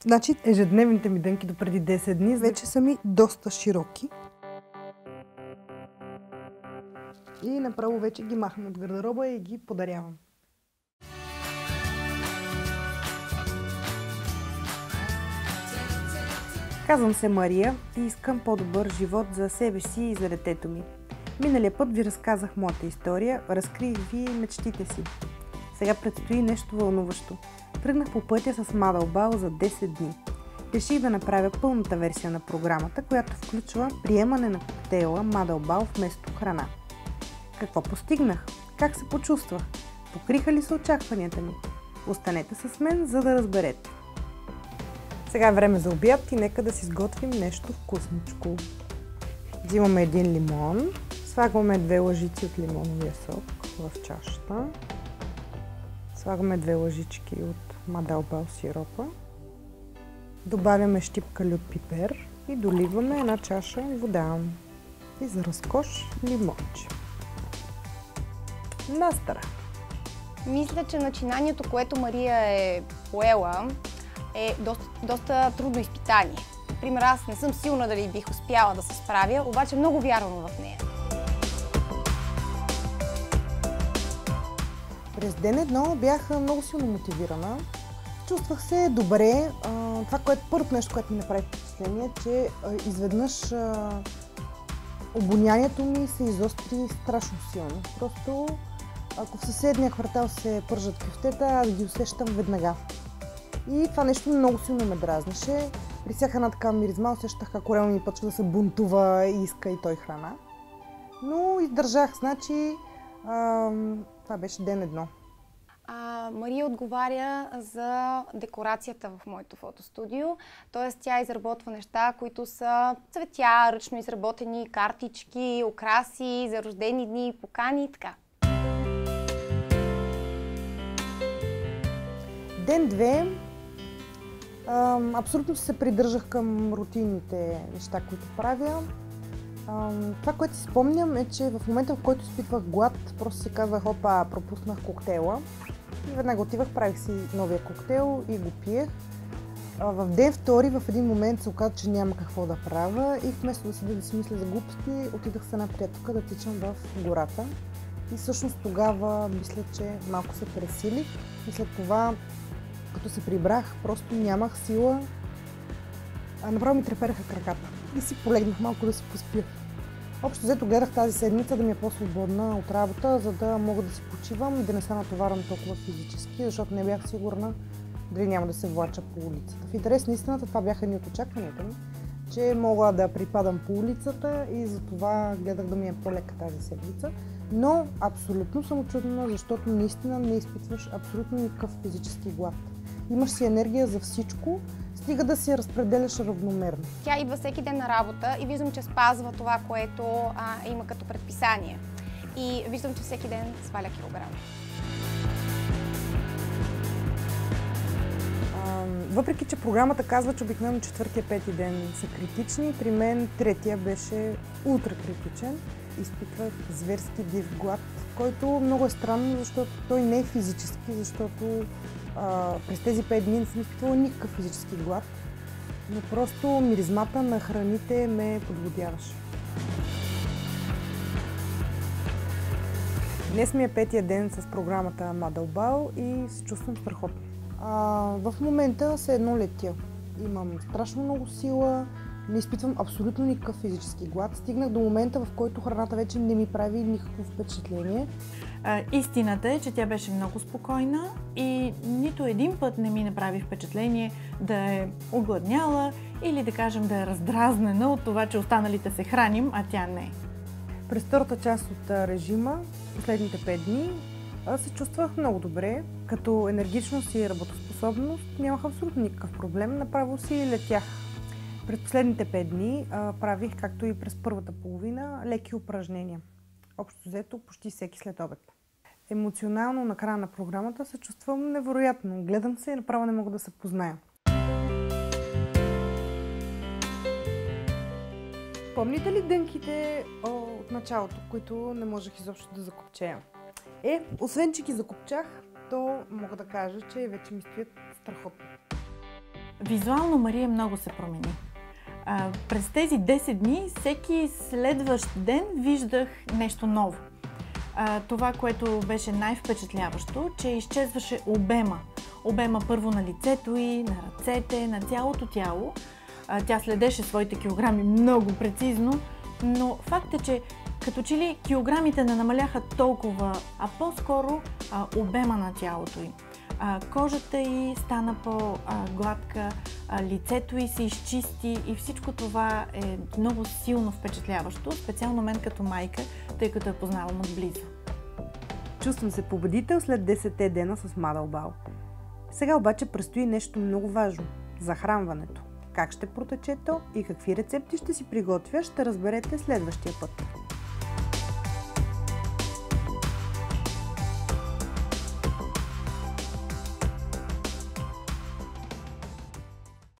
Значи ежедневните ми дънки до преди 10 дни вече са ми доста широки. И направо вече ги махам от гардероба и ги подарявам. Казвам се Мария и искам по-добър живот за себе си и за детето ми. Миналия път ви разказах моята история, разкрих ви мечтите си. Сега предстои нещо вълнуващо. Тръгнах по пътя с Мадълбал за 10 дни. Реших да направя пълната версия на програмата, която включва приемане на коктейла Мадълбал вместо храна. Какво постигнах? Как се почувствах? Покриха ли се очакванията ми? Останете с мен, за да разберете. Сега е време за обяд и нека да си сготвим нещо вкусничко. Взимаме един лимон, слагаме 2 лъжици от лимоновия сок в чашата. Слагаме 2 лъжички от Мадълбал сиропа. Добавяме щипка лют пипер и доливаме 1 чаша вода. И за разкош лимонче. Настара! Мисля, че начинанието, което Мария е поела, е доста трудно изпитание. Например, аз не съм сигурна дали бих успяла да се справя, обаче много вярвам в нея. През ден 1 бях много силно мотивирана. Чувствах се добре. Това, първото нещо, което ми направи впечатление, е, че изведнъж обонянието ми се изостри страшно силно. Просто ако в съседния квартал се пържат кюфтета, аз ги усещам веднага. И това нещо много силно ме дразнеше. При всяка една така миризма усещах как корема ми почва да се бунтува и иска и той храна. Но издържах, значи това беше ден 1. Мария отговаря за декорацията в моето фотостудио, т.е. тя изработва неща, които са цветя, ръчно изработени картички, украси за рождени дни, покани и така. Ден 2 абсолютно се придържах към рутинните неща, които правя. Това, което си спомням е, че в момента, в който изпитвах глад, просто си казвах, опа, пропуснах коктейла. И веднага отивах, правих си новия коктейл и го пиех. В ден 2 в един момент се оказа, че няма какво да правя и вместо да седя да си мисля за глупости, отидах с една приятелка да тичам в гората. И всъщност тогава мисля, че малко се пресилих и след това, като се прибрах, просто нямах сила. Направо ми трепереха краката и си полегнах малко да си поспя. Общо взето гледах тази седмица да ми е по-свободна от работа, за да мога да си почивам и да не се натоварвам толкова физически, защото не бях сигурна дали няма да се влача по улицата. В интерес на истината това бяха едни от очакванията ми, че мога да припадам по улицата и затова гледах да ми е по-лека тази седмица. Но абсолютно съм учудена, защото наистина не изпитваш абсолютно никакъв физически глад. Имаш си енергия за всичко, стига да си я разпределяш равномерно. Тя идва всеки ден на работа и виждам, че спазва това, което има като предписание. И виждам, че всеки ден сваля килограми. Въпреки, че програмата казва, че обикновено 4-5 ден са критични, при мен 3-я беше ултракритичен. Изпитвах зверски див глад, който много е странно, защото той не е физически, защото през тези 5 дни не съм изпитвала никакъв физически глад, но просто миризмата на храните ме подводяваше. Днес ми е 5-я ден с програмата Мадълбал и се чувствам страхотно. В момента се едно летя. Имам страшно много сила, не изпитвам абсолютно никакъв физически глад. Стигнах до момента, в който храната вече не ми прави никакво впечатление. Истината е, че тя беше много спокойна и нито един път не ми направи впечатление да е огладняла или да кажем да е раздразнена от това, че останалите се храним, а тя не. През втората част от режима, последните 5 дни, се чувствах много добре. Като енергичност и работоспособност нямах абсолютно никакъв проблем, направо си летях. През последните 5 дни правих, както и през първата половина, леки упражнения. Общо взето почти всеки след обед. Емоционално на края на програмата се чувствам невероятно. Гледам се и направо не мога да се позная. Помните ли дънките от началото, които не можех изобщо да закопчея? Освен че ги закопчах, то мога да кажа, че вече ми стоят страхотно. Визуално Мария много се промени. През тези 10 дни, всеки следващ ден виждах нещо ново. Това, което беше най-впечатляващо, че изчезваше обема. Обема първо на лицето ѝ, на ръцете, на цялото тяло. Тя следеше своите килограми много прецизно, но факт е, че като че ли килограмите не намаляха толкова, а по-скоро обема на тялото ѝ. Кожата ѝ стана по-гладка, лицето ѝ се изчисти и всичко това е много силно впечатляващо, специално мен като майка, тъй като я познавам отблизо. Чувствам се победител след 10 дена с Мадълбал. Сега обаче предстои нещо много важно – захранването. Как ще протече то и какви рецепти ще си приготвя, ще разберете следващия път.